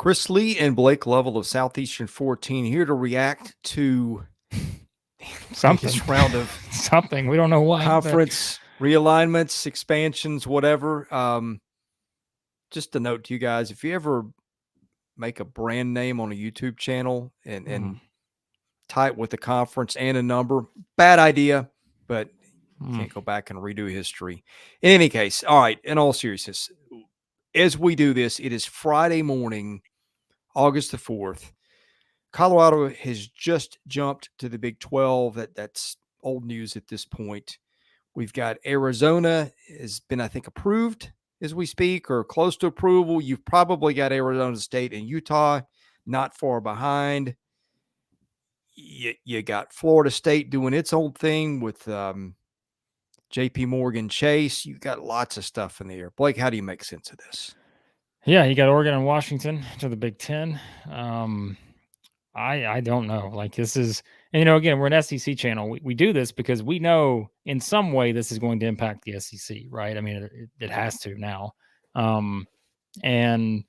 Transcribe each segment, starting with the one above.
Chris Lee and Blake Lovell of Southeastern 14 here to react to something this round of something. We don't know what. Conference realignments, expansions, whatever. Just a note to you guys, if you ever make a brand name on a YouTube channel and tie it with a conference and a number, bad idea, but you can't go back and redo history. In any case, all right, in all seriousness, as we do this, it is Friday morning, August the 4th. Colorado has just jumped to the Big 12. That's old news at this point. We've got Arizona has been, I think, approved as we speak or close to approval. You've probably got Arizona State and Utah not far behind. You got Florida State doing its own thing with JP Morgan Chase. You got lots of stuff in the air. Blake, how do you make sense of this? Yeah, you got Oregon and Washington to the Big Ten. I don't know. Like this is, and again, we're an SEC channel. We do this because we know in some way this is going to impact the SEC, right? I mean, it has to now. And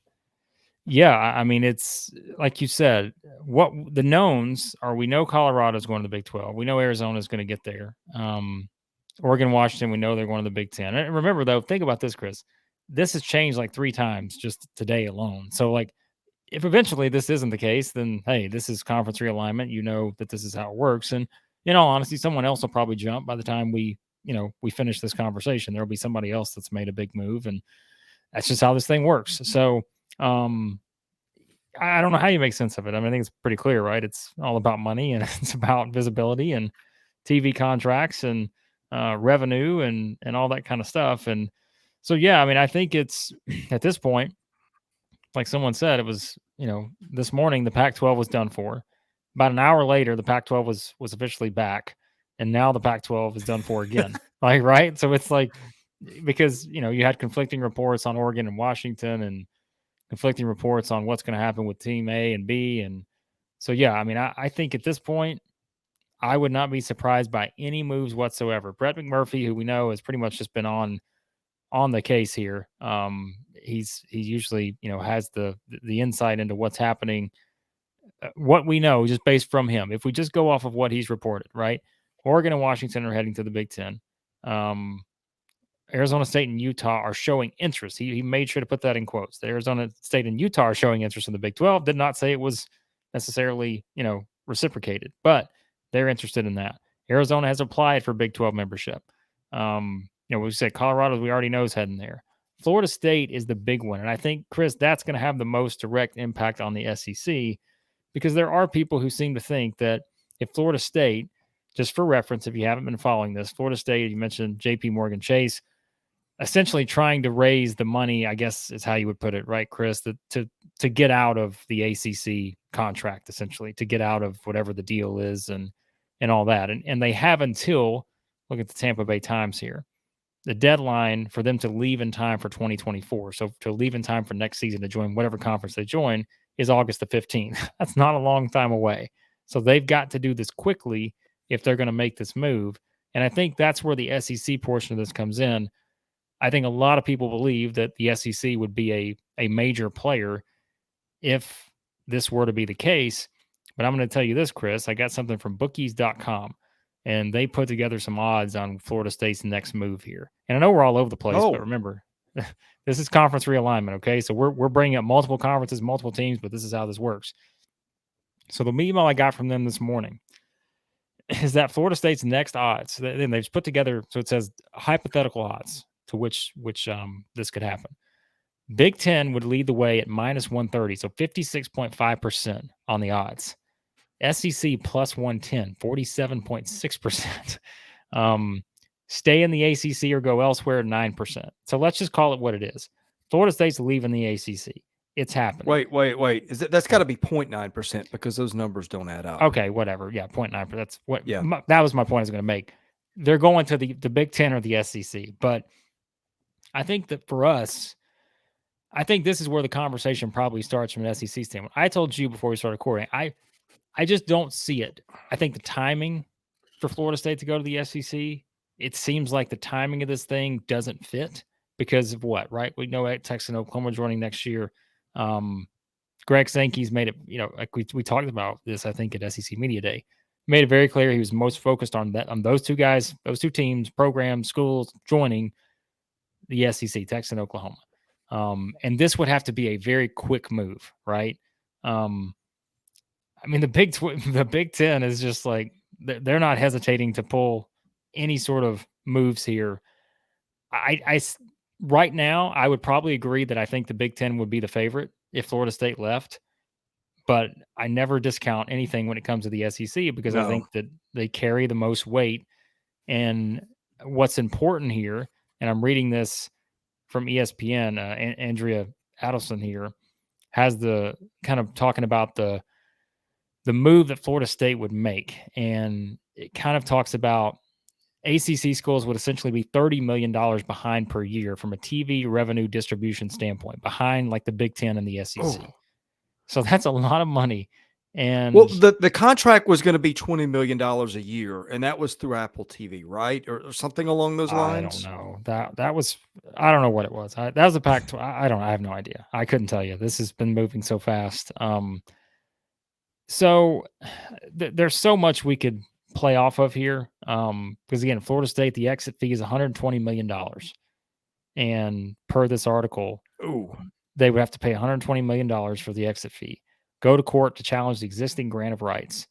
yeah, I mean, it's like you said, what the knowns are, we know Colorado's going to the Big 12. We know Arizona's going to get there. Oregon, Washington, we know they're going to the Big 10. And remember, though, think about this, Chris. This has changed like 3 times just today alone. So, like, if eventually this isn't the case, then, hey, this is conference realignment. You know that this is how it works. And in all honesty, someone else will probably jump by the time we finish this conversation. There'll be somebody else that's made a big move. And that's just how this thing works. So, I don't know how you make sense of it. I mean, I think it's pretty clear, right? It's all about money and it's about visibility and TV contracts and revenue and all that kind of stuff. And so, yeah, I mean, I think it's at this point, like someone said, it was, this morning the Pac-12 was done for. About an hour later, the Pac-12 was officially back, and now the Pac-12 is done for again. Like, right? So it's like, because you had conflicting reports on Oregon and Washington, and conflicting reports on what's going to happen with Team A and B, and so yeah, I mean, I think at this point, I would not be surprised by any moves whatsoever. Brett McMurphy, who we know has pretty much just been on the case here. He usually has the insight into what's happening. What we know just based from him, if we just go off of what he's reported, right? Oregon and Washington are heading to the Big Ten. Arizona State and Utah are showing interest. He made sure to put that in quotes. The Arizona State and Utah are showing interest in the Big 12. Did not say it was necessarily reciprocated, but they're interested in that. Arizona has applied for Big 12 membership. We said Colorado, we already know is heading there. Florida State is the big one. And I think, Chris, that's going to have the most direct impact on the SEC, because there are people who seem to think that if Florida State, just for reference, if you haven't been following this, Florida State, you mentioned JP Morgan Chase, essentially trying to raise the money, I guess is how you would put it, right, Chris, to get out of the ACC contract, essentially, to get out of whatever the deal is and all that. And they have until, look at the Tampa Bay Times here, the deadline for them to leave in time for 2024. So to leave in time for next season to join whatever conference they join is August the 15th. That's not a long time away. So they've got to do this quickly if they're going to make this move. And I think that's where the SEC portion of this comes in. I think a lot of people believe that the SEC would be a major player if this were to be the case. But I'm going to tell you this, Chris. I got something from bookies.com, and they put together some odds on Florida State's next move here. And I know we're all over the place, but remember, this is conference realignment, okay? So we're bringing up multiple conferences, multiple teams, but this is how this works. So the email I got from them this morning is that Florida State's next odds, then they've put together, so it says hypothetical odds to which this could happen. Big Ten would lead the way at minus 130, so 56.5% on the odds. SEC plus 110, 47.6%. Stay in the ACC or go elsewhere, 9%. So let's just call it what it is. Florida State's leaving the ACC. It's happening. Wait. That's got to be 0.9% because those numbers don't add up. Okay, whatever. Yeah, 0.9%. That's what. Yeah. That was my point I was going to make. They're going to the Big Ten or the SEC, but I think that for us, I think this is where the conversation probably starts from an SEC standpoint. I told you before we started recording, I just don't see it. I think the timing for Florida State to go to the SEC, it seems like the timing of this thing doesn't fit because of what, right? We know Texas and Oklahoma joining next year. Greg Sankey's made it, like we talked about this, I think, at SEC Media Day, made it very clear he was most focused on those two guys, those two teams, programs, schools joining the SEC, Texas and Oklahoma. And this would have to be a very quick move, right? I mean, the Big Ten is just like, they're not hesitating to pull any sort of moves here. Right now, I would probably agree that I think the Big Ten would be the favorite if Florida State left, but I never discount anything when it comes to the SEC because I think that they carry the most weight. And what's important here, and I'm reading this from ESPN, Andrea Adelson here has the kind of talking about the move that Florida State would make. And it kind of talks about ACC schools would essentially be $30 million behind per year from a TV revenue distribution standpoint, behind like the Big Ten and the SEC. Oh. So that's a lot of money. And well, the contract was going to be $20 million a year, and that was through Apple TV, right? Or something along those lines. I don't know. That was, I don't know what it was. That was a Pac-12. I have no idea. I couldn't tell you. This has been moving so fast. So there's so much we could play off of here. Because again, Florida State, the exit fee is $120 million. And per this article, they would have to pay $120 million for the exit fee, go to court to challenge the existing grant of rights.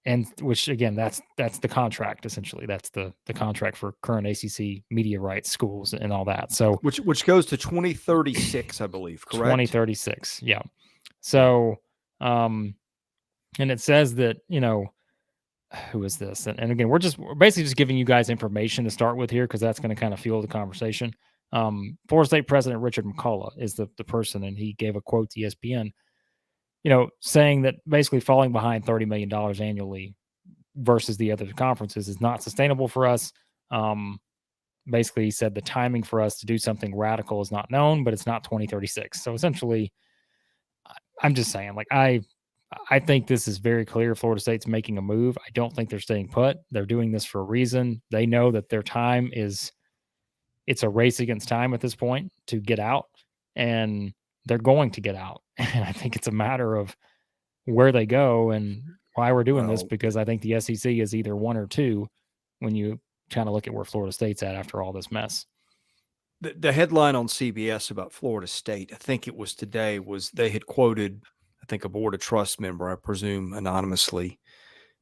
And which again, that's the contract, essentially. That's the contract for current ACC media rights schools and all that. So which goes to 2036, I believe, correct? 2036, yeah. So and it says that, who is this? And again, we're basically just giving you guys information to start with here because that's going to kind of fuel the conversation. Florida State President Richard McCullough is the person, and he gave a quote to ESPN, saying that basically falling behind $30 million annually versus the other conferences is not sustainable for us. Basically, he said the timing for us to do something radical is not known, but it's not 2036. So essentially, I'm just saying, like, I think this is very clear. Florida State's making a move. I don't think they're staying put. They're doing this for a reason. They know that their time it's a race against time at this point to get out, and they're going to get out. And I think it's a matter of where they go and why we're doing this, because I think the SEC is either one or two when you kind of look at where Florida State's at after all this mess. The headline on CBS about Florida State, I think it was today, was they had quoted, I think, a board of trust member, I presume anonymously.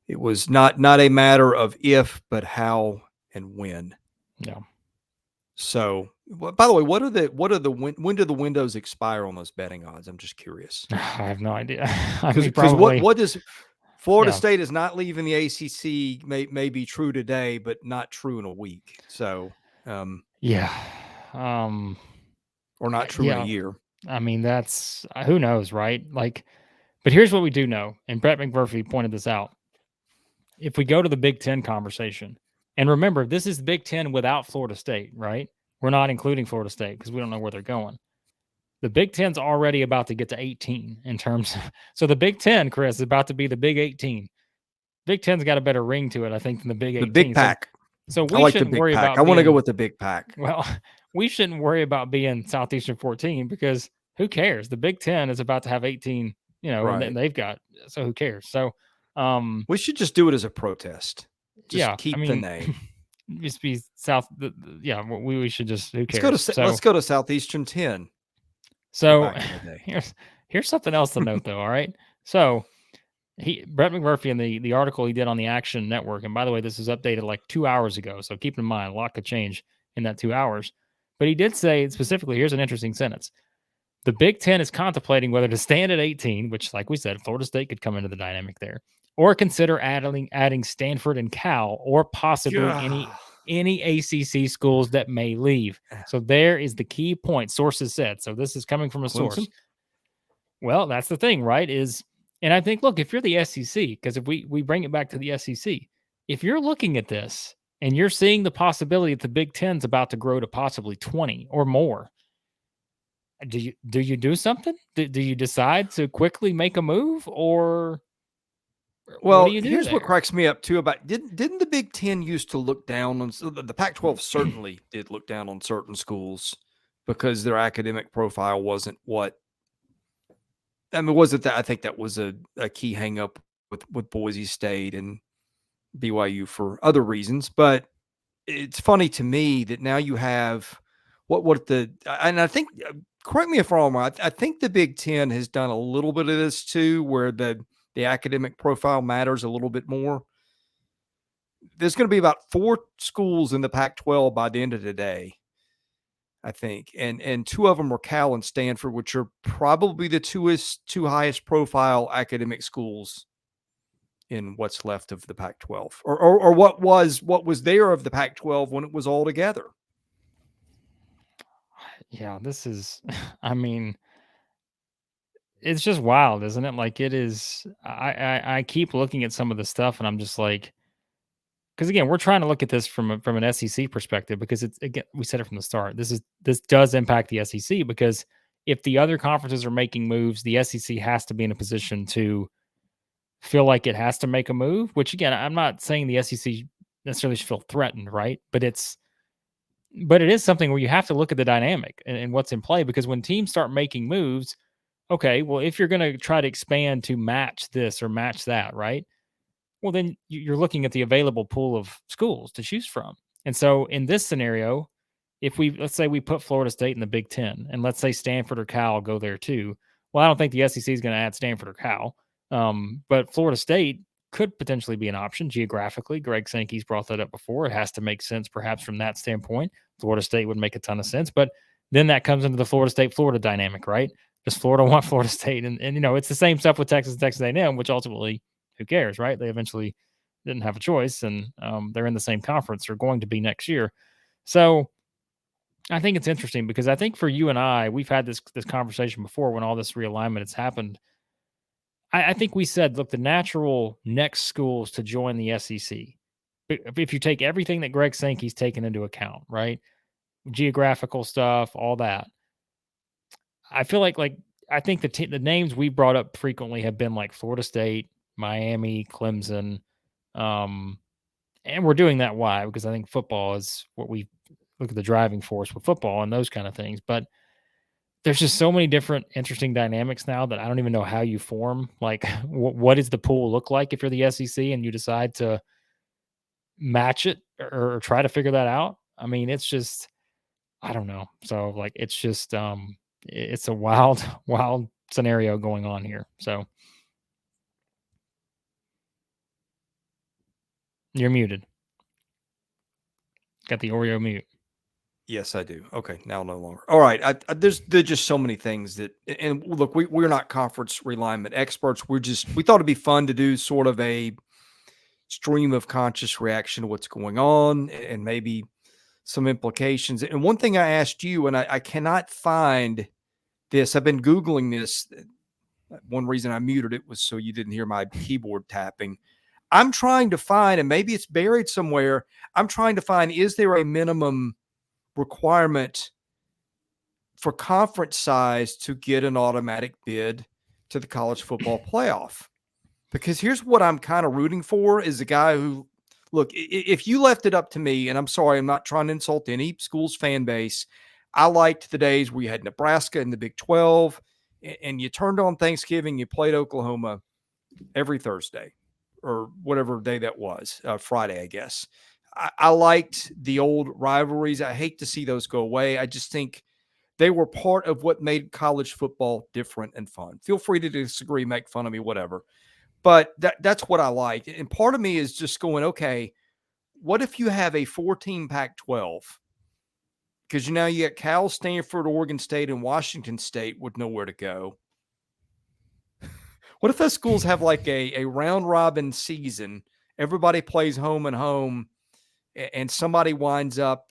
It was not a matter of if, but how and when. Yeah. So, by the way, when do the windows expire on those betting odds? I'm just curious. I have no idea. Because what does Florida State is not leaving the ACC may be true today, but not true in a week. So, yeah. Or not true in a year. I mean, that's who knows, right? Like, but here's what we do know, and Brett McMurphy pointed this out. If we go to the Big Ten conversation, and remember, this is the Big Ten without Florida State, right? We're not including Florida State because we don't know where they're going. The Big Ten's already about to get to 18 in terms of, so the Big Ten, Chris, is about to be the Big 18. Big Ten's got a better ring to it, I think, than the Big 18. The Big Pack. So we shouldn't worry about. I want to go with the Big Pack. Well, we shouldn't worry about being Southeastern 14 because who cares? The Big Ten is about to have 18, right. And they've got, so who cares? So we should just do it as a protest. Just keep the name. Just be South. We should just, who cares? Let's go to Southeastern 10. So here's something else to note, though. All right. So Brett McMurphy in the article he did on the Action Network, and by the way, this was updated like 2 hours ago. So keep in mind, a lot could change in that 2 hours. But he did say specifically, here's an interesting sentence. The Big Ten is contemplating whether to stand at 18, which, like we said, Florida State could come into the dynamic there, or consider adding Stanford and Cal, or possibly any ACC schools that may leave. So there is the key point. Sources said. So this is coming from a source. Well, that's the thing, right? And I think, look, if you're the SEC, because if we bring it back to the SEC, if you're looking at this and you're seeing the possibility that the Big Ten's about to grow to possibly 20 or more, do you do something? Do you decide to quickly make a move, or well, what do you do here's there? What cracks me up too about didn't the Big Ten used to look down on the Pac-12 certainly did look down on certain schools because their academic profile wasn't what I mean, wasn't that? I think that was a key hang up with Boise State and BYU for other reasons. But it's funny to me that now you have and I think, correct me if I'm wrong, I think the Big Ten has done a little bit of this too, where the academic profile matters a little bit more. There's going to be about 4 schools in the Pac-12 by the end of the day, I think, and 2 of them are Cal and Stanford, which are probably the two highest profile academic schools in what's left of the Pac-12, or what was there of the Pac-12 when it was all together. Yeah, this is, I mean, it's just wild, isn't it? Like it is. I keep looking at some of the stuff, and I'm just like, because again, we're trying to look at this from an SEC perspective, because it's, again, we said it from the start. This does impact the SEC, because if the other conferences are making moves, the SEC has to be in a position to feel like it has to make a move. Which, again, I'm not saying the SEC necessarily should feel threatened, right? But it is something where you have to look at the dynamic and what's in play, because when teams start making moves, okay, well, if you're going to try to expand to match this or match that, right? Well, then you're looking at the available pool of schools to choose from. And so in this scenario, if let's say we put Florida State in the Big Ten, and let's say Stanford or Cal go there too. Well, I don't think the SEC is going to add Stanford or Cal, but Florida State could potentially be an option geographically. Greg Sankey's brought that up before. It has to make sense, perhaps, from that standpoint. Florida State would make a ton of sense, but then that comes into the Florida State-Florida dynamic, right? Does Florida want Florida State? And it's the same stuff with Texas A&M, which ultimately, who cares, right? They eventually didn't have a choice, and they're in the same conference. They're going to be next year. So I think it's interesting, because I think for you and I, we've had this conversation before when all this realignment has happened. I think we said, look, the natural next schools to join the SEC, if you take everything that Greg Sankey's taken into account, right? Geographical stuff, all that. I feel like I think the names we brought up frequently have been like Florida State, Miami, Clemson, and we're doing that. Why? Because I think football is what we look at, the driving force with football and those kind of things. But there's just so many different interesting dynamics now that I don't even know how you form. Like, what does the pool look like if you're the SEC and you decide to match it or try to figure that out? I mean, it's just, I don't know. So like, it's just, it's a wild, wild scenario going on here. So you're muted. Got the Oreo mute. Yes, I do. Okay, now no longer. All right. There's just so many things that, and look, we're not conference realignment experts. We thought it'd be fun to do sort of a stream of conscious reaction to what's going on and maybe some implications. And one thing I asked you, and I cannot find this. I've been Googling this. One reason I muted it was so you didn't hear my keyboard tapping. I'm trying to find, and maybe it's buried somewhere. I'm trying to find, is there a minimum requirement for conference size to get an automatic bid to the college football playoff? Because here's what I'm kind of rooting for is a guy who, look, if you left it up to me, and I'm sorry, I'm not trying to insult any school's fan base. I liked the days where you had Nebraska in the Big 12 and you turned on Thanksgiving, you played Oklahoma every Thursday or whatever day that was, Friday, I guess. I liked the old rivalries. I hate to see those go away. I just think they were part of what made college football different and fun. Feel free to disagree, make fun of me, whatever. But that's what I liked. And part of me is just going, okay, what if you have a 14 Pac-12? Because you got Cal, Stanford, Oregon State, and Washington State with nowhere to go. What if those schools have like a round robin season? Everybody plays home and home, and somebody winds up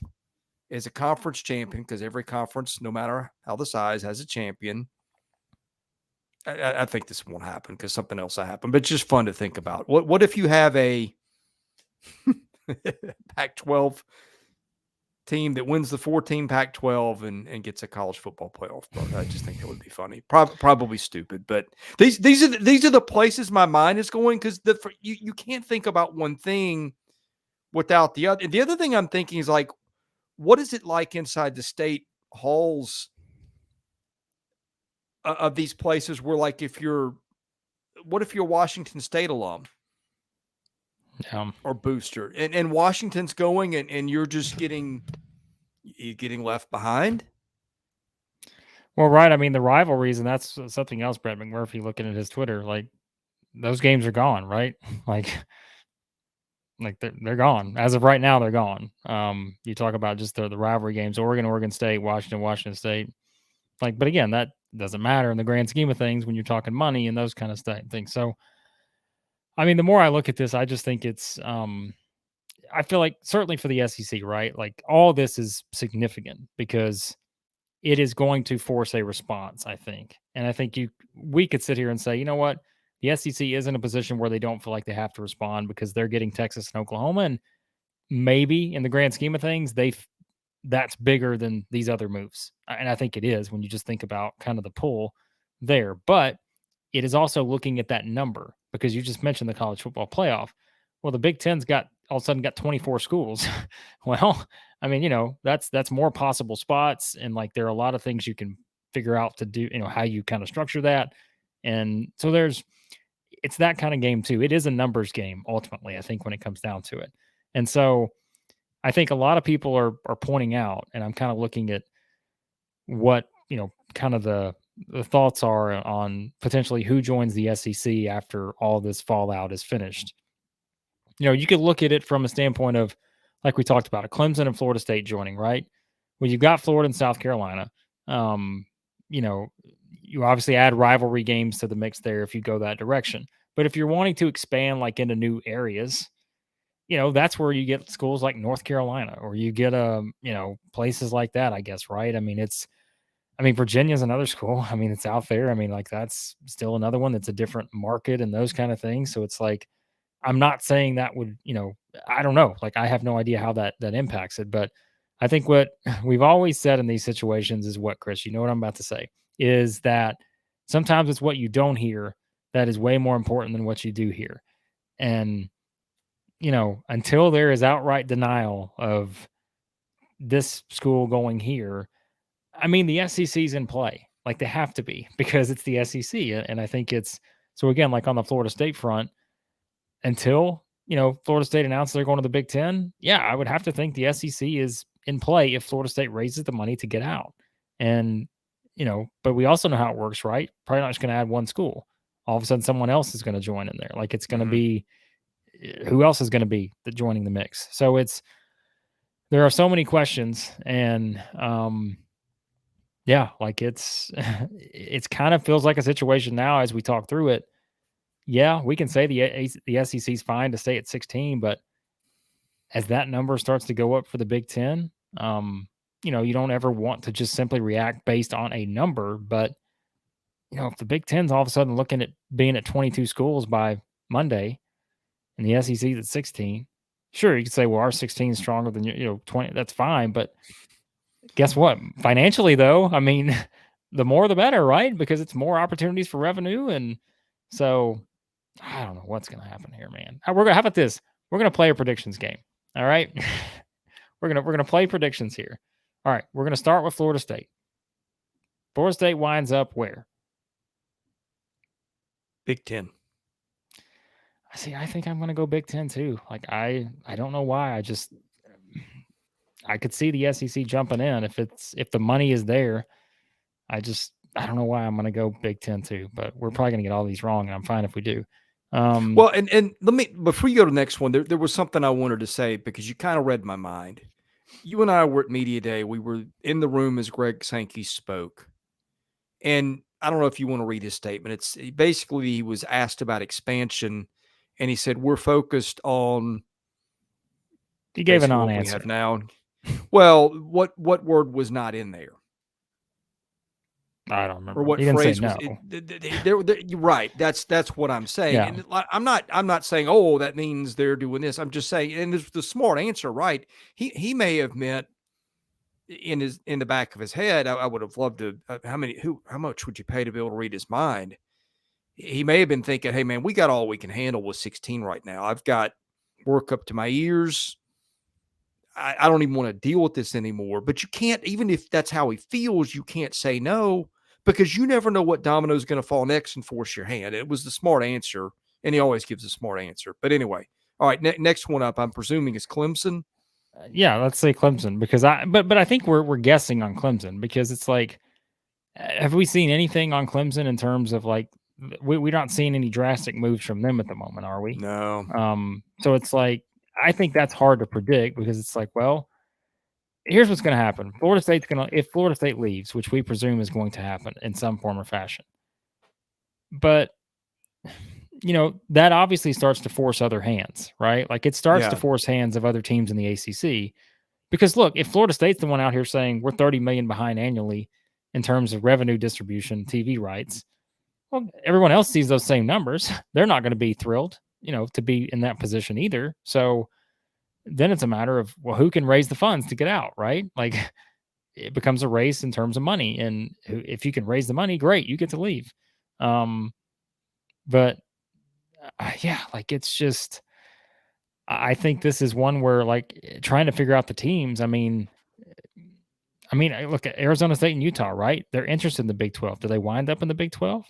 as a conference champion, because every conference, no matter how the size, has a champion. I think this won't happen because something else will happen, but it's just fun to think about. What if you have a Pac-12 team that wins the 14 Pac-12 and gets a college football playoff? I just think that would be funny. Probably stupid, but these are the places my mind is going, because you can't think about one thing without the other. And the other thing I'm thinking is, like, what is it like inside the state halls of these places where, like, what if you're a Washington State alum or booster, and Washington's going, and you're just getting left behind? Well, right. I mean, the rivalries, and that's something else. Brett McMurphy looking at his Twitter, like those games are gone, right? Like they're gone as of right now. They're gone. You talk about just the rivalry games: Oregon State, Washington State. Like, but again, that doesn't matter in the grand scheme of things when you're talking money and those kind of things. So, I mean, the more I look at this, I just think it's. I feel like certainly for the SEC, right? Like all this is significant because it is going to force a response, I think. And I think we could sit here and say, you know what? The SEC is in a position where they don't feel like they have to respond because they're getting Texas and Oklahoma. And maybe in the grand scheme of things, that's bigger than these other moves. And I think it is when you just think about kind of the pull there. But it is also looking at that number because you just mentioned the college football playoff. Well, the Big Ten's got all of a sudden got 24 schools. Well, I mean, that's more possible spots. And like there are a lot of things you can figure out to do, how you kind of structure that. And so it's that kind of game too. It is a numbers game ultimately, I think, when it comes down to it. And so I think a lot of people are pointing out, and I'm kind of looking at what, kind of the thoughts are on potentially who joins the SEC after all this fallout is finished. You could look at it from a standpoint of, like we talked about, a Clemson and Florida State joining, right? Well, you've got Florida and South Carolina. You obviously add rivalry games to the mix there if you go that direction. But if you're wanting to expand like into new areas, that's where you get schools like North Carolina, or you get places like that, I guess, right? I mean, Virginia's another school. I mean, it's out there. I mean, like that's still another one that's a different market and those kind of things. So it's like, I'm not saying that would, I don't know. Like I have no idea how that impacts it. But I think what we've always said in these situations is what, Chris, you know what I'm about to say, is that sometimes it's what you don't hear that is way more important than what you do hear. And, until there is outright denial of this school going here, I mean, the SEC's in play. Like they have to be because it's the SEC. And I think so again, like on the Florida State front, until, Florida State announces they're going to the Big Ten, yeah, I would have to think the SEC is in play if Florida State raises the money to get out. And, but we also know how it works, right? Probably not just going to add one school. All of a sudden, someone else is going to join in there. Like it's going to be, who else is going to be joining the mix? So there are so many questions, and yeah, like it's kind of feels like a situation now as we talk through it. Yeah, we can say the SEC's fine to stay at 16, but as that number starts to go up for the Big Ten, you don't ever want to just simply react based on a number. But if the Big Ten's all of a sudden looking at being at 22 schools by Monday, and the SEC's at 16, sure, you could say, well, our 16 is stronger than 20. That's fine, but guess what? Financially, though, I mean, the more the better, right? Because it's more opportunities for revenue, and so I don't know what's going to happen here, man. How about this? We're going to play a predictions game. All right. we're going to play predictions here. All right. We're going to start with Florida State. Florida State winds up where? Big Ten. I think I'm going to go Big Ten too. Like I don't know why. I could see the SEC jumping in if the money is there. I don't know why I'm going to go Big Ten too, but we're probably going to get all these wrong, and I'm fine if we do. Well, and let me, before you go to the next one, there was something I wanted to say because you kind of read my mind. You and I were at Media Day. We were in the room as Greg Sankey spoke. And I don't know if you want to read his statement. It's basically, he was asked about expansion, and he said, we're focused on. He gave a non-answer. We have now. Well, what word was not in there? I don't remember. Or what he didn't phrase say no. was you're right. That's what I'm saying. Yeah. And I'm not saying, oh, that means they're doing this. I'm just saying, and it's the smart answer, right? He may have meant in the back of his head, I would have loved to how much would you pay to be able to read his mind? He may have been thinking, hey man, we got all we can handle with 16 right now. I've got work up to my ears. I don't even want to deal with this anymore. But you can't, even if that's how he feels, you can't say no, because you never know what domino is going to fall next and force your hand. It was the smart answer, and he always gives a smart answer. But anyway, all right, next one up, I'm presuming is Clemson. Yeah, let's say Clemson, because but I think we're guessing on Clemson, because it's like, have we seen anything on Clemson in terms of like, we're not seeing any drastic moves from them at the moment, are we? No. So it's like, I think that's hard to predict, because it's like, well, here's what's going to happen. Florida State's going to, if Florida State leaves, which we presume is going to happen in some form or fashion, but that obviously starts to force other hands, right? Like, it starts to force hands of other teams in the ACC. Because look, if Florida State's the one out here saying we're 30 million behind annually in terms of revenue distribution, TV rights, well, everyone else sees those same numbers. They're not going to be thrilled, to be in that position either. So then it's a matter of, well, who can raise the funds to get out, right? Like, it becomes a race in terms of money, and if you can raise the money, great, you get to leave. But yeah, like, it's just, I think this is one where, like, trying to figure out the teams. I mean, I look at Arizona State and Utah, right? They're interested in the Big 12. Do they wind up in the Big 12?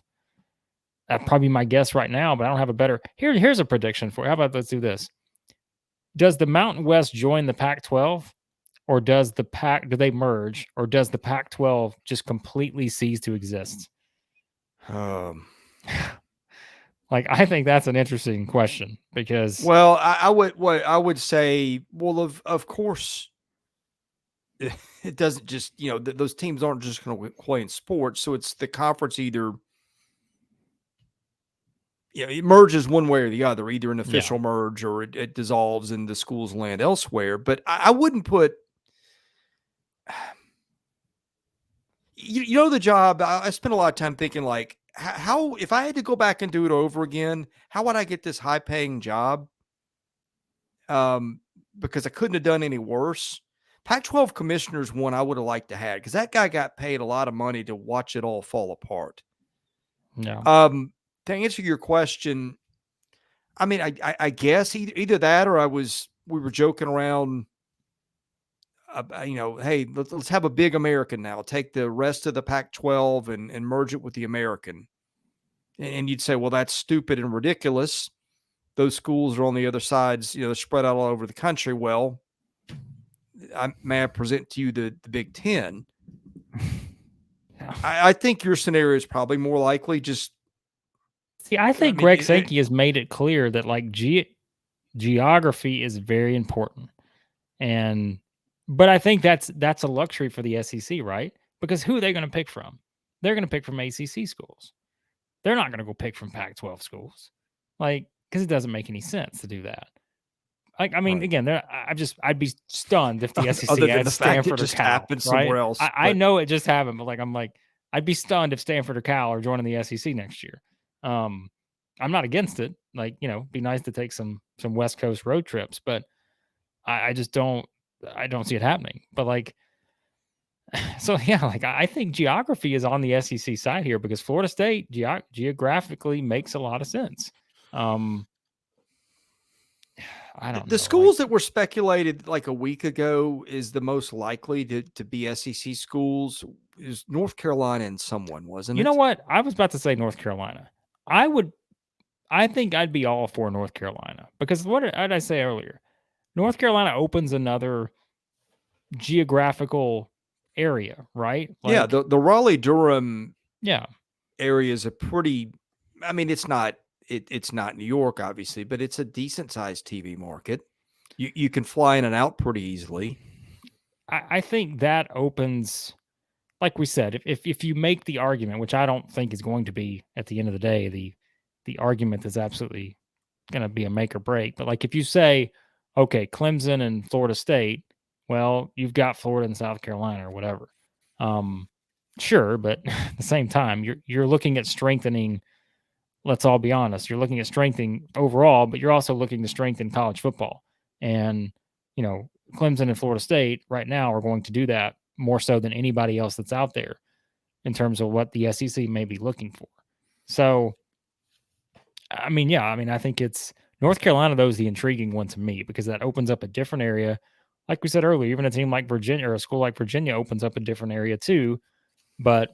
That'd probably be my guess right now, but I don't have a better. Here's a prediction for you. How about, let's do this? Does the Mountain West join the Pac-12, or do they merge, or does the Pac-12 just completely cease to exist? Like, I think that's an interesting question, because, well, I would say, well, of course, it doesn't just, those teams aren't just going to play in sports. So it's the conference either, it merges one way or the other, either an official merge or it dissolves and the schools land elsewhere. But I wouldn't put, the job. I spent a lot of time thinking, like, how, if I had to go back and do it over again, how would I get this high paying job? Because I couldn't have done any worse. Pac-12 commissioner's one I would have liked to have, because that guy got paid a lot of money to watch it all fall apart. Yeah. To answer your question, I mean, I guess either that, or we were joking around, hey, let's have a big American now. Take the rest of the Pac-12 and merge it with the American. And you'd say, well, that's stupid and ridiculous. Those schools are on the other sides, they're spread out all over the country. Well, may I present to you the Big Ten? I think your scenario is probably more likely. I think Greg Sankey has made it clear that, like, geography is very important, but I think that's a luxury for the SEC, right? Because who are they going to pick from? They're going to pick from ACC schools. They're not going to go pick from Pac-12 schools, like, because it doesn't make any sense to do that. Like, I mean, again, I'd be stunned if the SEC had Stanford or Cal, happened somewhere else. I know it just happened, but, like, I'd be stunned if Stanford or Cal are joining the SEC next year. I'm not against it. Like, be nice to take some West Coast road trips, but I just don't see it happening. But, like, so yeah, like, I think geography is on the SEC side here, because Florida State geographically makes a lot of sense. I don't know. The schools that were speculated like a week ago is the most likely to be SEC schools is North Carolina and someone, wasn't it? You know what? I was about to say North Carolina. I think I'd be all for North Carolina, because what did I say earlier? North Carolina opens another geographical area, right? Like, yeah, the Raleigh-Durham area is a pretty, I mean, it's not New York, obviously, but it's a decent sized TV market. You can fly in and out pretty easily. I think that opens, like we said, if you make the argument, which I don't think is going to be at the end of the day, the argument is absolutely going to be a make or break. But, like, if you say, okay, Clemson and Florida State, well, you've got Florida and South Carolina or whatever. Sure, but at the same time, you're looking at strengthening. Let's all be honest. You're looking at strengthening overall, but you're also looking to strengthen college football. And, Clemson and Florida State right now are going to do that more so than anybody else that's out there in terms of what the SEC may be looking for. So, I mean, yeah, I think it's North Carolina, though, is the intriguing one to me, because that opens up a different area. Like we said earlier, even a team like Virginia or a school like Virginia opens up a different area too. But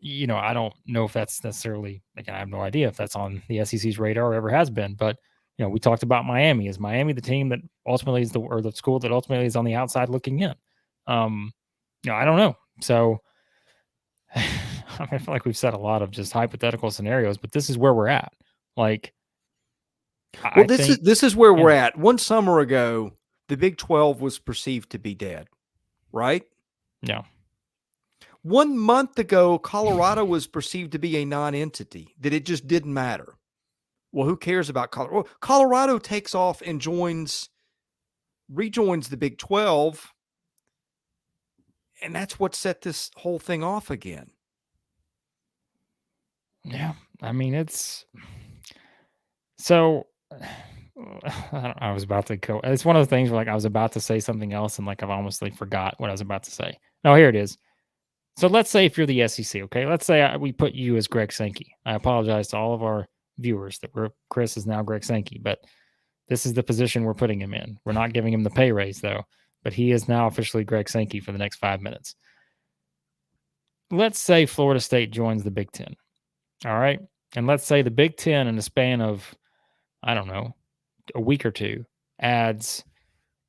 I don't know if that's necessarily, again, I have no idea if that's on the SEC's radar or ever has been, but we talked about Miami. Is Miami the team that ultimately is the school that ultimately is on the outside looking in? I don't know. So I feel like we've said a lot of just hypothetical scenarios, but this is where we're at. Like, well, I think this is where we're at. One summer ago, the Big 12 was perceived to be dead, right? Yeah. 1 month ago, Colorado was perceived to be a non-entity, that it just didn't matter. Well, who cares about Colorado? Well, Colorado takes off and rejoins the Big 12, and that's what set this whole thing off again. Yeah. I mean, it's so I was about to go. It's one of the things where, like, I was about to say something else and, like, I've almost forgot what I was about to say. No, here it is. So let's say if you're the SEC, okay? Let's say we put you as Greg Sankey. I apologize to all of our viewers that Chris is now Greg Sankey, but this is the position we're putting him in. We're not giving him the pay raise, though, but he is now officially Greg Sankey for the next 5 minutes. Let's say Florida State joins the Big Ten, all right? And let's say the Big Ten, in the span of, I don't know, a week or two, adds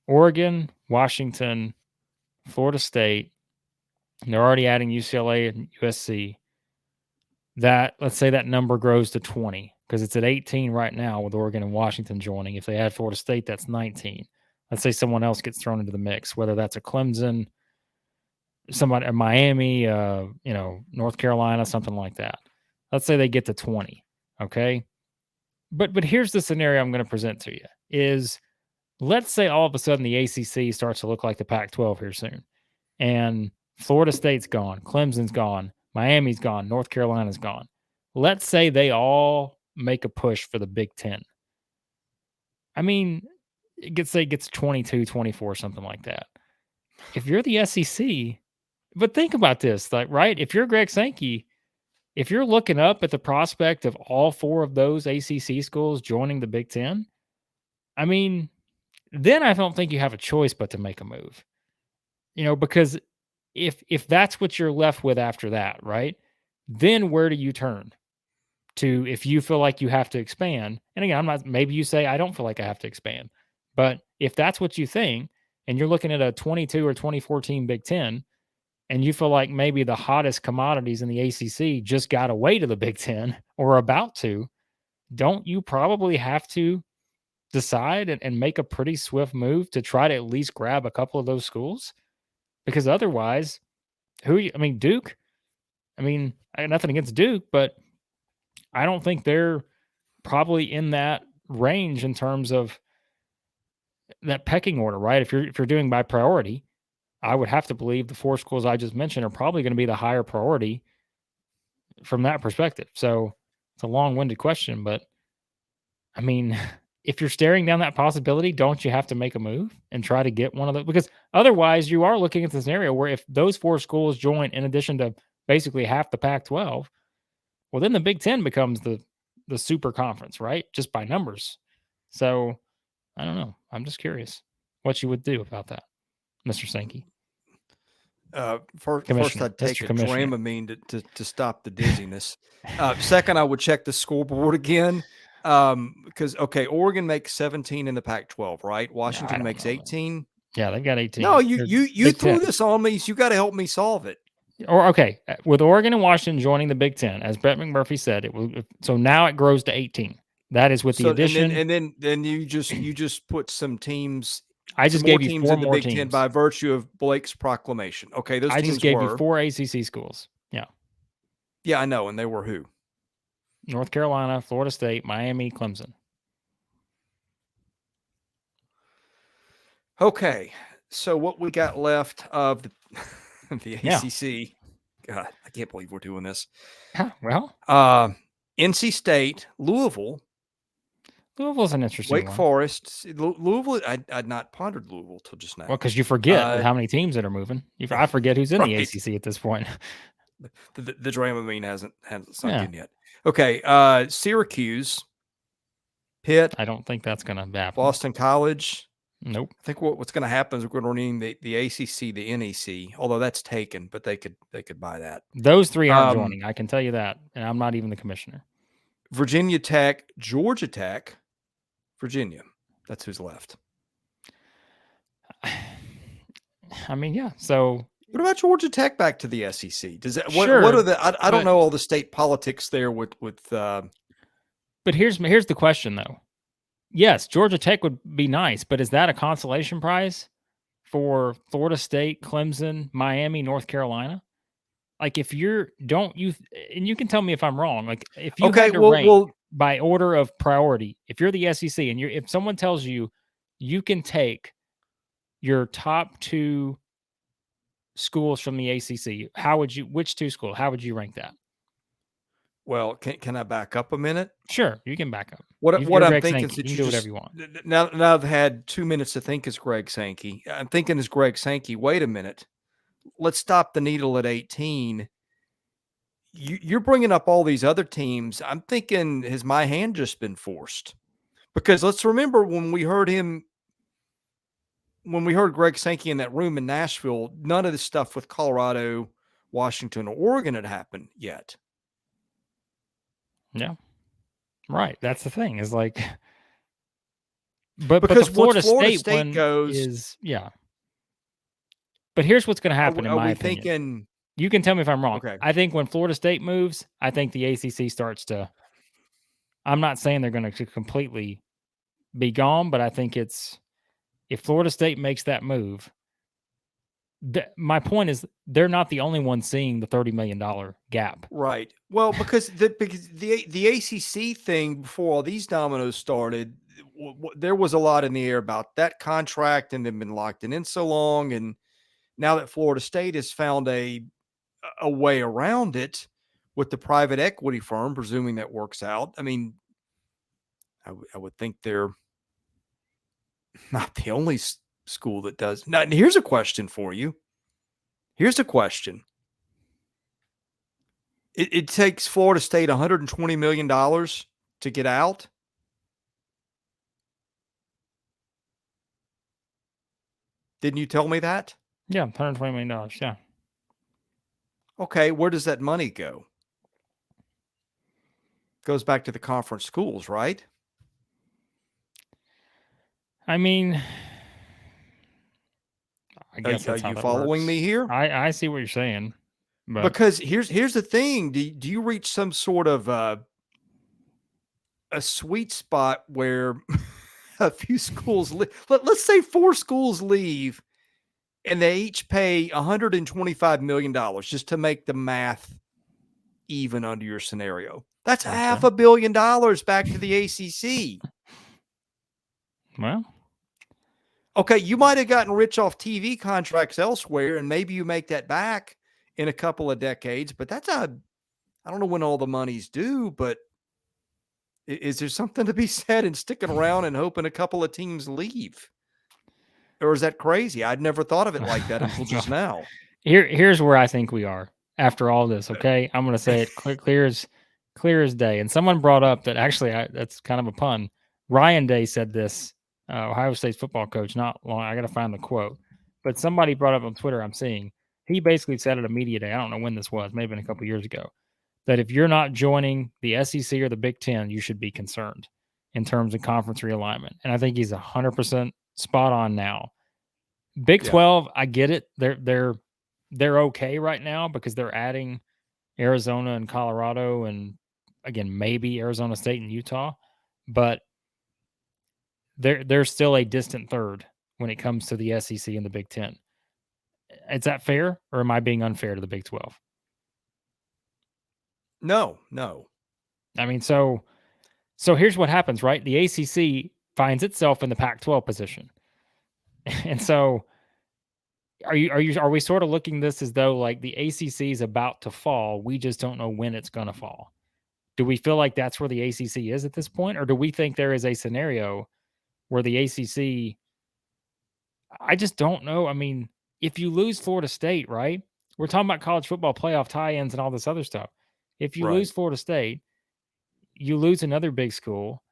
Oregon, Washington, Florida State, and they're already adding UCLA and USC. That, let's say that number grows to 20, because it's at 18 right now with Oregon and Washington joining. If they add Florida State, that's 19. Let's say someone else gets thrown into the mix, whether that's a Clemson, somebody, a Miami, North Carolina, something like that. Let's say they get to 20. Okay. But here's the scenario I'm going to present to you is, let's say all of a sudden the ACC starts to look like the Pac-12 here soon, and Florida State's gone, Clemson's gone, Miami's gone, North Carolina's gone. Let's say they all make a push for the Big Ten. I mean, it gets 22, 24, something like that. If you're the SEC, but think about this, like, right? If you're Greg Sankey, if you're looking up at the prospect of all four of those ACC schools joining the Big Ten, I mean, then I don't think you have a choice but to make a move. Because if that's what you're left with after that, right? Then where do you turn to if you feel like you have to expand? And again, maybe you say, I don't feel like I have to expand. But if that's what you think, and you're looking at a 22 or 2014 Big Ten, and you feel like maybe the hottest commodities in the ACC just got away to the Big Ten or about to, don't you probably have to decide and make a pretty swift move to try to at least grab a couple of those schools? Because otherwise, Duke, I got nothing against Duke, but I don't think they're probably in that range in terms of that pecking order, right? If you're doing by priority, I would have to believe the four schools I just mentioned are probably going to be the higher priority from that perspective. So it's a long-winded question, but if you're staring down that possibility, don't you have to make a move and try to get one of those? Because otherwise, you are looking at the scenario where if those four schools join, in addition to basically half the Pac-12, well, then the Big Ten becomes the super conference, right? Just by numbers. So I don't know. I'm just curious what you would do about that, Mr. Sankey. First, I'd take a Dramamine to stop the dizziness. Second, I would check the scoreboard again. Because Oregon makes 17 in the Pac-12, right? Washington makes 18. Yeah, they've got 18. No, you threw this on me, so you got to help me solve it. Or with Oregon and Washington joining the Big Ten, as Brett McMurphy said, so now it grows to 18. That is with the addition, and then you just put some teams. I just gave you four more Big Ten by virtue of Blake's proclamation. Okay, those teams just gave you four ACC schools. Yeah, I know, and they were who? North Carolina, Florida State, Miami, Clemson. Okay, so what we got left of the ACC? God, I can't believe we're doing this. Well, NC State, Louisville. Louisville's an interesting Wake Forest. Louisville, I'd not pondered Louisville till just now. Well, because you forget how many teams that are moving. I forget who's in the ACC at this point. The Dramamine hasn't sunk in yet. Okay, Syracuse, Pitt. I don't think that's going to happen. Boston College. Nope. I think what's going to happen is we're going to rename the ACC the NEC, although that's taken, but they could buy that. Those three aren't joining. I can tell you that, and I'm not even the commissioner. Virginia Tech, Georgia Tech, Virginia. That's who's left. I mean, yeah. So what about Georgia Tech back to the SEC? Does that what sure, are the I don't know all the state politics there with But here's the question though. Yes, Georgia Tech would be nice, but is that a consolation prize for Florida State, Clemson, Miami, North Carolina? Like if you're and you can tell me if I'm wrong. Like if you had to rank by order of priority, if you're the SEC and if someone tells you you can take your top 2 schools from the ACC, which 2 schools? How would you rank that? Well, can I back up a minute? Sure, you can back up. What I'm thinking is that you can do whatever you want. Now I've had 2 minutes to think as Greg Sankey. I'm thinking as Greg Sankey. Wait a minute. Let's stop the needle at 18. You're bringing up all these other teams. I'm thinking, has my hand just been forced? Because let's remember when we heard Greg Sankey in that room in Nashville, none of this stuff with Colorado, Washington, or Oregon had happened yet. Yeah. Right. That's the thing. Is like, but the Florida State goes is But here's what's going to happen in my opinion. You can tell me if I'm wrong. Okay. I think when Florida State moves, I think the ACC starts to. I'm not saying they're going to completely be gone, but I think if Florida State makes that move. My point is they're not the only one seeing the $30 million gap. Right. Well, because the ACC thing before all these dominoes started, there was a lot in the air about that contract and they've been locked in so long. And now that Florida State has found a way around it with the private equity firm, presuming that works out. I mean, I would think they're not the only school that does. Now, here's a question for you. Here's a question. It takes Florida State $120 million to get out. Didn't you tell me that? Yeah, $120 million. Yeah. Okay, where does that money go? Goes back to the conference schools, right? I mean, I guess are you following me here? I see what you're saying. But because here's the thing. Do you reach some sort of a sweet spot where a few schools let's say 4 schools leave and they each pay $125 million just to make the math even under your scenario. That's $500 million back to the ACC. Well, okay, you might have gotten rich off TV contracts elsewhere, and maybe you make that back in a couple of decades, but I don't know when all the money's due, but is there something to be said in sticking around and hoping a couple of teams leave? Or is that crazy? I'd never thought of it like that until just now. Here's where I think we are after all this, okay? I'm going to say it clear as day. And someone brought up that actually, that's kind of a pun. Ryan Day said this, Ohio State's football coach, not long. I got to find the quote. But somebody brought up on Twitter, I'm seeing. He basically said at a media day, I don't know when this was, maybe a couple years ago, that if you're not joining the SEC or the Big Ten, you should be concerned in terms of conference realignment. And I think he's 100% spot on now. Big 12, I get it. They're okay right now because they're adding Arizona and Colorado and, again, maybe Arizona State and Utah. But they're still a distant third when it comes to the SEC and the Big Ten. Is that fair, or am I being unfair to the Big 12? No. I mean, so here's what happens, right? The ACC finds itself in the Pac-12 position. And so are we sort of looking this as though like the ACC is about to fall? We just don't know when it's going to fall. Do we feel like that's where the ACC is at this point? Or do we think there is a scenario where the ACC, I just don't know. I mean, if you lose Florida State, right? We're talking about college football playoff tie-ins and all this other stuff. If you lose Florida State, you lose another big school.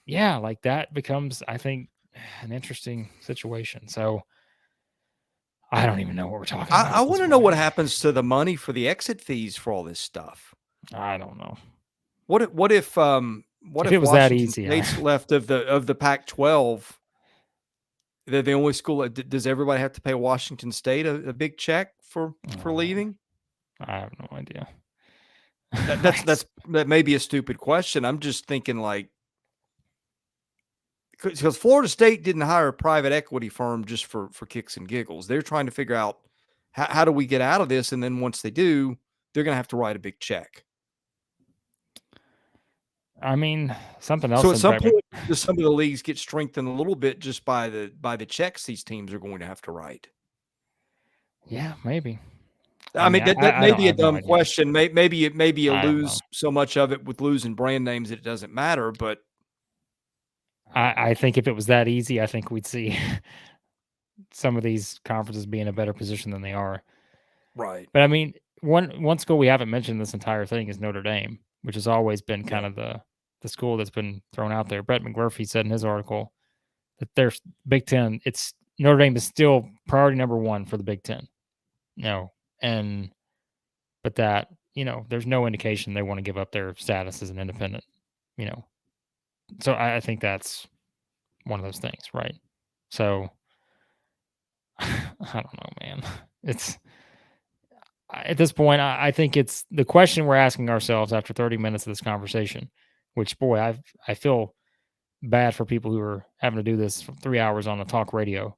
Yeah, like that becomes, I think, an interesting situation. So I don't even know what we're talking about. I want to know what happens to the money for the exit fees for all this stuff. I don't know. What if If it was that Washington easy, State's left of the Pac-12? They're the only school. Does everybody have to pay Washington State a big check for leaving? I have no idea. That may be a stupid question. I'm just thinking like, because Florida State didn't hire a private equity firm just for kicks and giggles. They're trying to figure out how do we get out of this, and then once they do, they're going to have to write a big check. I mean, something else. So at some point, does some of the leagues get strengthened a little bit just by the checks these teams are going to have to write? Yeah, maybe. I mean, that may be a dumb question. Maybe you lose so much of it with losing brand names that it doesn't matter. But I think if it was that easy, I think we'd see some of these conferences be in a better position than they are. Right. But I mean, one school we haven't mentioned this entire thing is Notre Dame, which has always been kind of the school that's been thrown out there. Brett McMurphy said in his article that there's Big Ten. It's Notre Dame is still priority number one for the Big Ten. But that, there's no indication they want to give up their status as an independent, So I think that's one of those things, right? So I don't know, man. It's at this point, I think it's the question we're asking ourselves after 30 minutes of this conversation, which, boy, I feel bad for people who are having to do this for 3 hours on a talk radio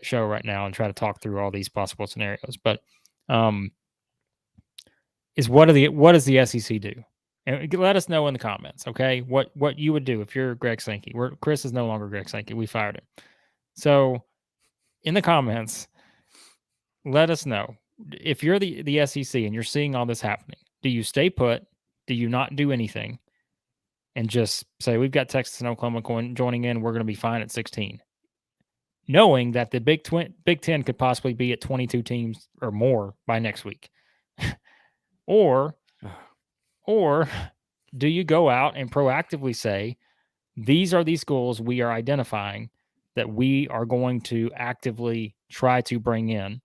show right now and try to talk through all these possible scenarios. But is what does the SEC do? And let us know in the comments, okay? What you would do if you're Greg Sankey. Chris is no longer Greg Sankey. We fired him. So in the comments, let us know. If you're the SEC and you're seeing all this happening, do you stay put? Do you not do anything? And just say, we've got Texas and Oklahoma joining in. We're going to be fine at 16. Knowing that the Big Ten could possibly be at 22 teams or more by next week. Or do you go out and proactively say, these are these schools we are identifying that we are going to actively try to bring in?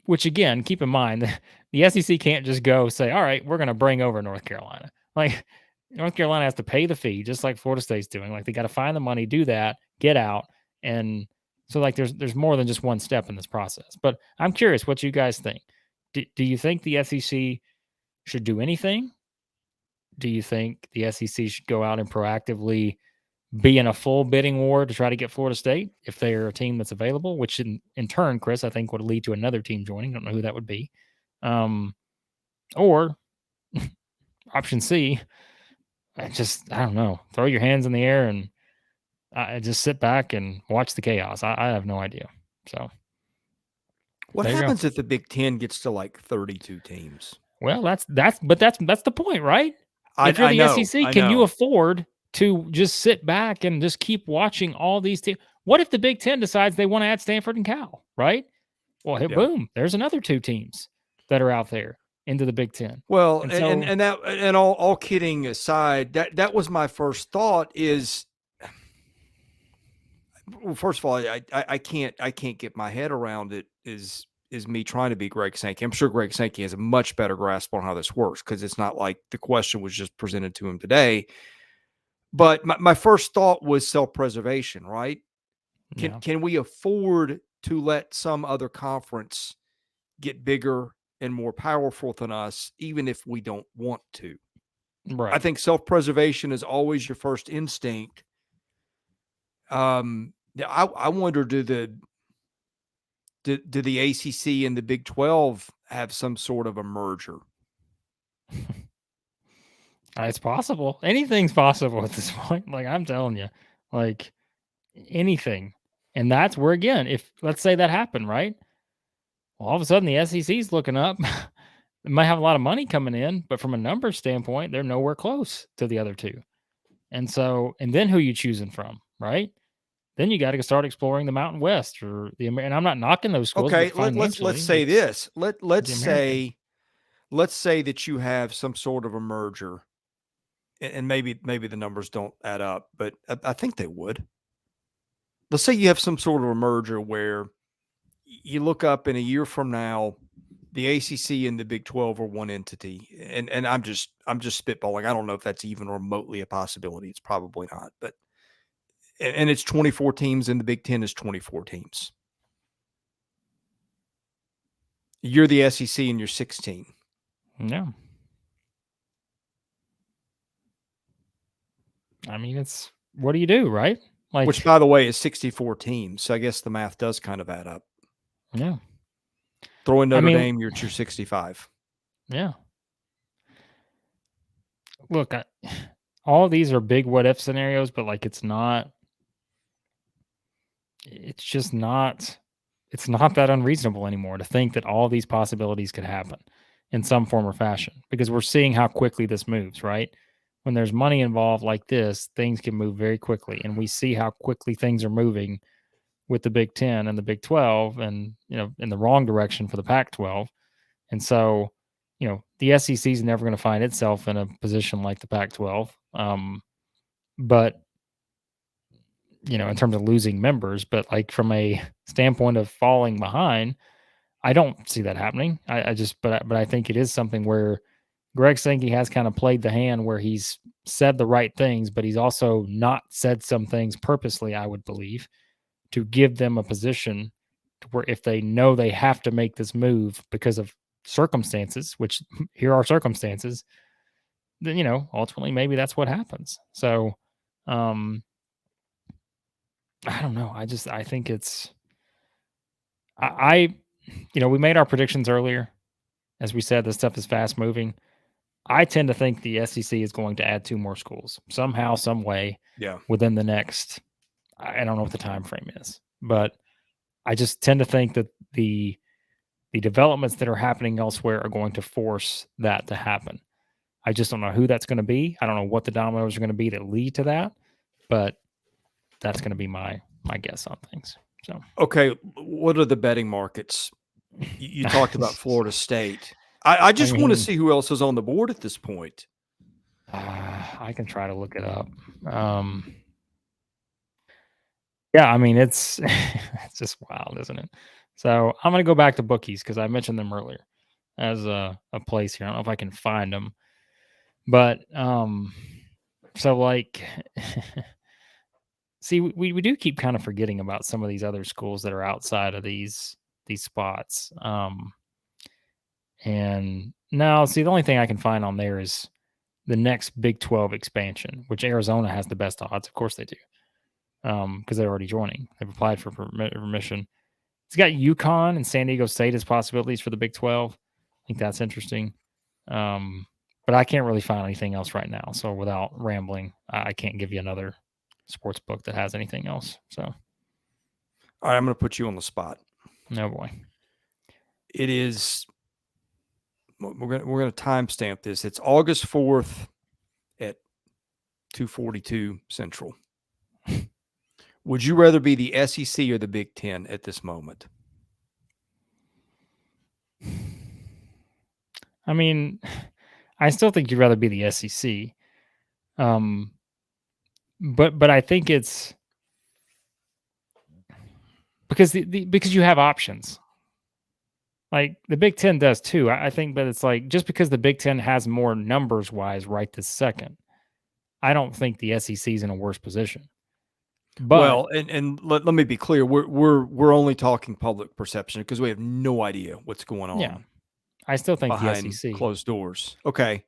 Which, again, keep in mind, the SEC can't just go say, all right, we're going to bring over North Carolina. Like, North Carolina has to pay the fee, just like Florida State's doing. Like, they got to find the money, do that, get out. And so, like, there's more than just one step in this process. But I'm curious what you guys think. Do you think the SEC should do anything? Do you think the SEC should go out and proactively be in a full bidding war to try to get Florida State if they're a team that's available, which in turn, Chris, I think would lead to another team joining. I don't know who that would be. Or option C, I don't know. Throw your hands in the air and just sit back and watch the chaos. I have no idea. So what happens if the Big Ten gets to like 32 teams? Well, that's the point, right? If you're the SEC, can you afford to just sit back and just keep watching all these teams? What if the Big Ten decides they want to add Stanford and Cal, right? Well, boom, there's another two teams that are out there into the Big Ten. Well, and all kidding aside, that was my first thought is, well, first of all, I can't get my head around it is me trying to be Greg Sankey. I'm sure Greg Sankey has a much better grasp on how this works because it's not like the question was just presented to him today. But my first thought was self-preservation, right? Can we afford to let some other conference get bigger and more powerful than us, even if we don't want to? Right. I think self-preservation is always your first instinct. I wonder, do the ACC and the Big 12 have some sort of a merger? It's possible. Anything's possible at this point. Like, I'm telling you, like anything. And that's where, again, if let's say that happened, right? Well, all of a sudden the SEC's looking up. They might have a lot of money coming in, but from a numbers standpoint, they're nowhere close to the other two. And so, and then who are you choosing from, right? Then you got to start exploring the Mountain West or and I'm not knocking those schools. Okay, let's say this. Let's say that you have some sort of a merger, and maybe the numbers don't add up, but I think they would. Let's say you have some sort of a merger where you look up in a year from now, the ACC and the Big 12 are one entity, and I'm just spitballing. I don't know if that's even remotely a possibility. It's probably not, but and it's 24 teams, and the Big 10 is 24 teams. You're the SEC, and you're 16. Yeah. I mean, it's what do you do, right? Like, Which, by the way, is 64 teams. So I guess the math does kind of add up. yeah. Throw in Notre Dame, you're 65. Yeah. Look, all these are big what if scenarios, but like it's just not it's not that unreasonable anymore to think that all these possibilities could happen in some form or fashion because we're seeing how quickly this moves, right? When there's money involved like this, things can move very quickly. And we see how quickly things are moving with the Big 10 and the Big 12 and, in the wrong direction for the Pac 12. And so, the SEC is never going to find itself in a position like the Pac 12. But, in terms of losing members, but like from a standpoint of falling behind, I don't see that happening. But I think it is something where Greg Sankey has kind of played the hand where he's said the right things, but he's also not said some things purposely, I would believe, to give them a position to where if they know they have to make this move because of circumstances, which here are circumstances, then, ultimately maybe that's what happens. So, I don't know. I think it's, we made our predictions earlier. As we said, this stuff is fast moving. I tend to think the SEC is going to add 2 more schools somehow, some way. Yeah. Within the next, I don't know what the time frame is, but I just tend to think that the developments that are happening elsewhere are going to force that to happen. I just don't know who that's going to be. I don't know what the dominoes are going to be that lead to that, but that's going to be my guess on things. So, okay, what are the betting markets? You talked about Florida State. I just want to see who else is on the board at this point. I can try to look it up. Yeah, I mean it's it's just wild, isn't it? So I'm gonna go back to bookies because I mentioned them earlier as a place here. I don't know if I can find them, but so like, see, we do keep kind of forgetting about some of these other schools that are outside of these spots. And now, see, the only thing I can find on there is the next Big 12 expansion, which Arizona has the best odds. Of course they do, because they're already joining. They've applied for permission. It's got UConn and San Diego State as possibilities for the Big 12. I think that's interesting. But I can't really find anything else right now. So without rambling, I can't give you another sports book that has anything else. So, all right, I'm going to put you on the spot. No boy. It is. We're going to timestamp this. It's August 4th at 2:42 Central. Would you rather be the SEC or the Big 10 at this moment? I mean, I still think you'd rather be the SEC. But I think it's because because you have options. Like the Big 10 does too, I think, but it's like just because the Big 10 has more numbers wise right this second, I don't think the SEC is in a worse position. But, well, and let me be clear, we're only talking public perception because we have no idea what's going on. Yeah, I still think behind the SEC closed doors. Okay.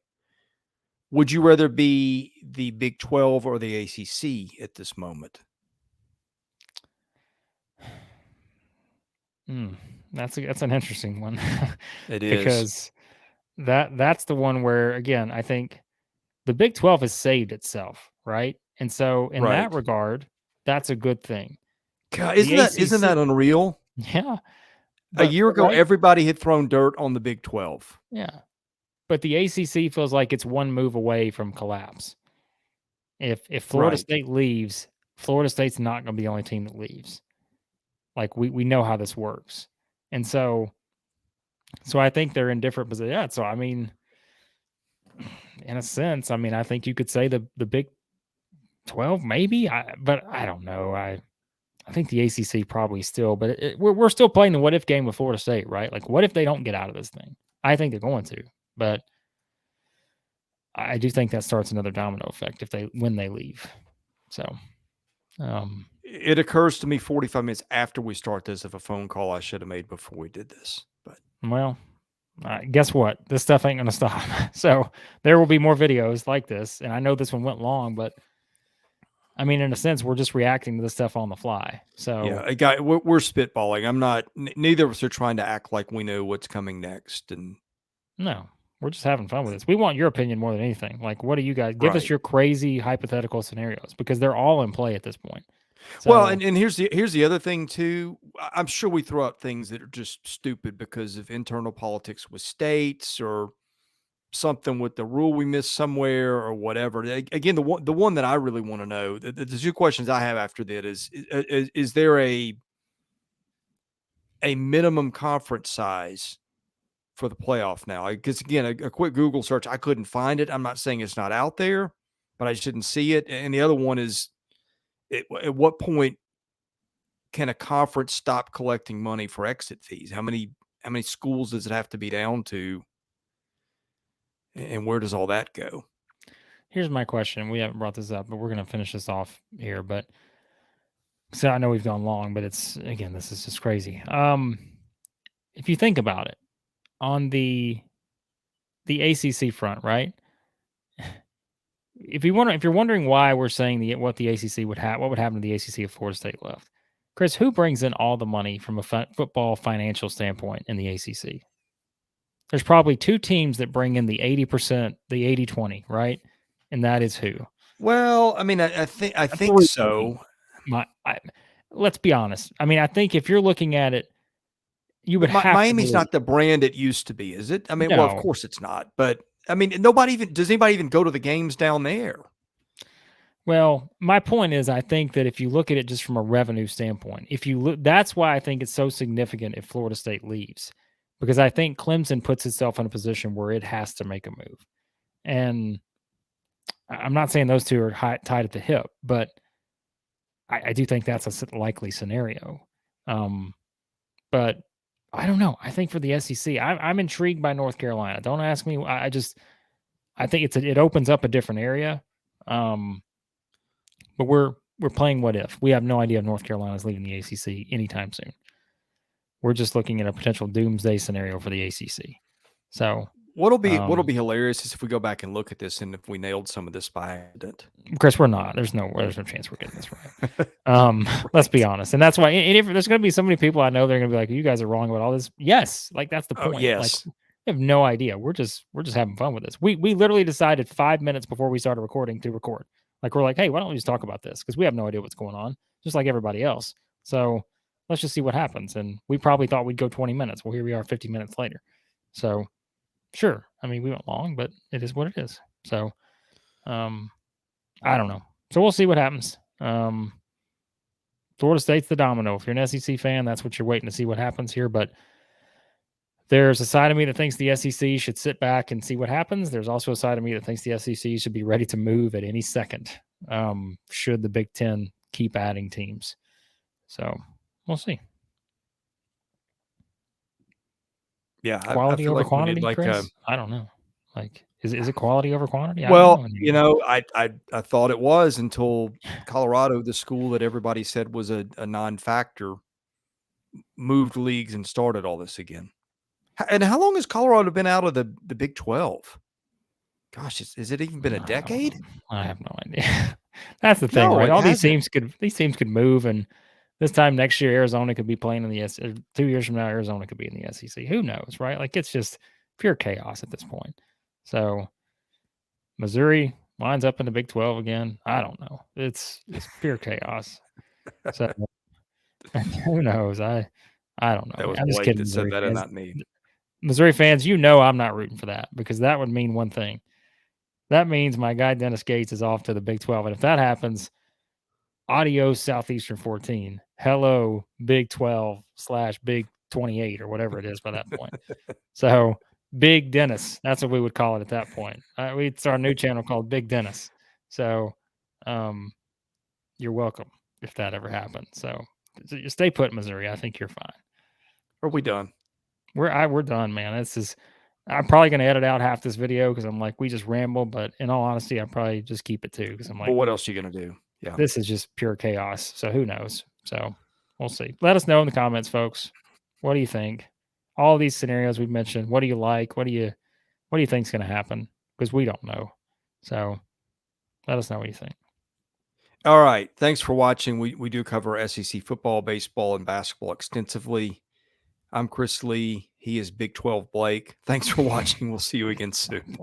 Would you rather be the Big 12 or the ACC at this moment? That's an interesting one. It is because that's the one where again I think the Big 12 has saved itself, right? And so in that regard, that's a good thing. God, isn't that unreal? Yeah. A year ago, everybody had thrown dirt on the Big 12. Yeah. But the ACC feels like it's one move away from collapse. If Florida State leaves, Florida State's not going to be the only team that leaves. Like we know how this works. And so I think they're in different positions. Yeah, so I mean, in a sense, I mean, I think you could say the Big 12 maybe, but I don't know. I think the ACC probably still, but we're still playing the what if game with Florida State, right? Like, what if they don't get out of this thing? I think they're going to, but I do think that starts another domino effect when they leave. So, it occurs to me 45 minutes after we start this of a phone call I should have made before we did this. But well, guess what? This stuff ain't going to stop. So there will be more videos like this, and I know this one went long, but I mean, in a sense, we're just reacting to this stuff on the fly. So yeah, we're spitballing. I'm not. Neither of us are trying to act like we know what's coming next. And no, we're just having fun with this. We want your opinion more than anything. Like, what do you guys give us Right. your crazy hypothetical scenarios, because they're all in play at this point. Well, So, and here's the other thing too. I'm sure we throw out things that are just stupid because of internal politics with states or something with the rule we missed somewhere or whatever. Again, the one that I really want to know, the two questions I have after that is there a minimum conference size for the playoff now? Because again, a quick Google search, I couldn't find it. I'm not saying it's not out there, but I just didn't see it. And the other one is, at what point can a conference stop collecting money for exit fees? How many schools does it have to be down to? And where does all that go? here's my question. We haven't brought this up, but we're going to finish this off here. But so I know we've gone long, but this is just crazy. If you think about it, on the ACC front, right? If you're wondering why we're saying what the ACC what would happen to the ACC if Florida State left, Chris, who brings in all the money from a football financial standpoint in the ACC? There's probably two teams that bring in the 80%, the 80-20, right? And that is who? Well, I mean, I think so. Let's be honest. I mean, I think if you're looking at it, you would have Miami's to not the brand it used to be, is it? I mean, well, of no. course it's not. But I mean, does anybody even go to the games down there? Well, my point is, I think that if you look at it just from a revenue standpoint, that's why I think it's so significant if Florida State leaves, because I think Clemson puts itself in a position where it has to make a move. And I'm not saying those two are tied at the hip, but I do think that's a likely scenario. But I don't know. I think for the SEC, I'm intrigued by North Carolina. Don't ask me. I think it opens up a different area. But we're playing what if. We have no idea if North Carolina's leaving the ACC anytime soon. We're just looking at a potential doomsday scenario for the ACC. So what'll be hilarious is if we go back and look at this and if we nailed some of this by accident. Chris, we're not. There's no chance we're getting this right. Let's be honest, and that's why. And if there's going to be so many people I know, they're going to be like, "You guys are wrong about all this." Yes, like that's the point. Yes. Like, we have no idea. We're just having fun with this. We literally decided 5 minutes before we started recording to record. Like, we're like, hey, why don't we just talk about this? Because we have no idea what's going on, just like everybody else. So let's just see what happens. And we probably thought we'd go 20 minutes. Well, here we are 50 minutes later. So sure. I mean, we went long, but it is what it is. So I don't know. So we'll see what happens. Florida State's the domino. If you're an SEC fan, that's what you're waiting to see what happens here. But there's a side of me that thinks the SEC should sit back and see what happens. There's also a side of me that thinks the SEC should be ready to move at any second, should the Big Ten keep adding teams. So we'll see. Yeah, quality over like quantity, Chris? I don't know. Like, is it quality over quantity? Well, I thought it was until Colorado, the school that everybody said was a non-factor, moved leagues and started all this again. And how long has Colorado been out of the Big 12? Gosh, has it even been a decade? I have no idea. That's the thing, right? All these teams could move, and this time next year, Arizona could be playing in the SEC. 2 years from now, Arizona could be in the SEC. Who knows, right? Like, it's just pure chaos at this point. So Missouri lines up in the Big 12 again. I don't know. It's pure chaos. So who knows? I don't know. That was I'm just Blake kidding. that Missouri said that, and fans. not me. Missouri fans, I'm not rooting for that, because that would mean one thing. That means my guy Dennis Gates is off to the Big 12. And if that happens, adios Southeastern 14. Hello Big 12/Big 28 or whatever it is by that point. So Big Dennis. That's what we would call it at that point. We'd start a new channel called Big Dennis. So, you're welcome if that ever happens. So you stay put, Missouri. I think you're fine. Are we done? We're done, man. This is. I'm probably going to edit out half this video because I'm like, we just ramble. But in all honesty, I'll probably just keep it too because I'm like, But what else are you going to do? Yeah. This is just pure chaos. So who knows? So we'll see. Let us know in the comments, folks. What do you think? All these scenarios we've mentioned. What do you like? What do you think is going to happen? Because we don't know. So let us know what you think. All right. Thanks for watching. We do cover SEC football, baseball, and basketball extensively. I'm Chris Lee. He is Big 12 Blake. Thanks for watching. We'll see you again soon.